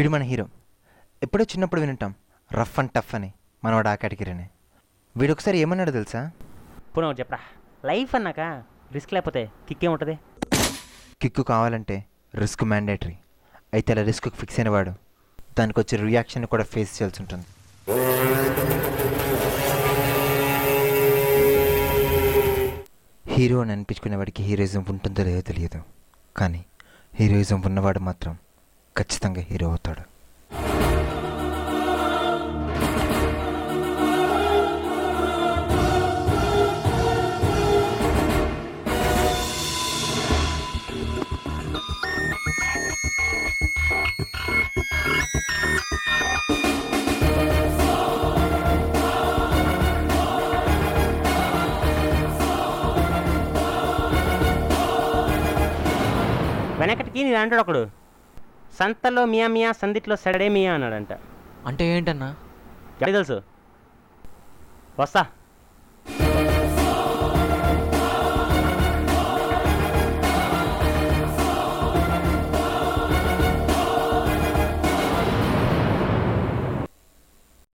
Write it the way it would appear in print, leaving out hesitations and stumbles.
వీడు మన హీరో. ఎప్పుడో చిన్నప్పుడు వింటాం రఫ్ అండ్ టఫ్ అని, మనవాడు ఆ కేటగిరీనే. వీడు ఒకసారి ఏమన్నాడు తెలుసా? పోనీ ఒకటి చెప్పరా, లైఫ్ అన్నాక రిస్క్ లేకపోతే కిక్ ఏముంటుంది? కిక్కు కావాలంటే రిస్క్ మ్యాండేటరీ. అయితే అలా రిస్క్ ఫిక్స్ అయిన వాడు దానికి వచ్చే రియాక్షన్ కూడా ఫేస్ చేయాల్సి ఉంటుంది. హీరో అని అనిపించుకునేవాడికి హీరోయిజం ఉంటుందో లేదో తెలియదు, కానీ హీరోయిజం ఉన్నవాడు మాత్రం ఖచ్చితంగా హీరో అవుతాడు. వెనకటికి నేను అంటాడు ఒకడు, సంతలో మియా మియా సందిట్లో సడే మియా అన్నాడంట. అంటే ఏంటన్నా? తెలుసు, వస్తా.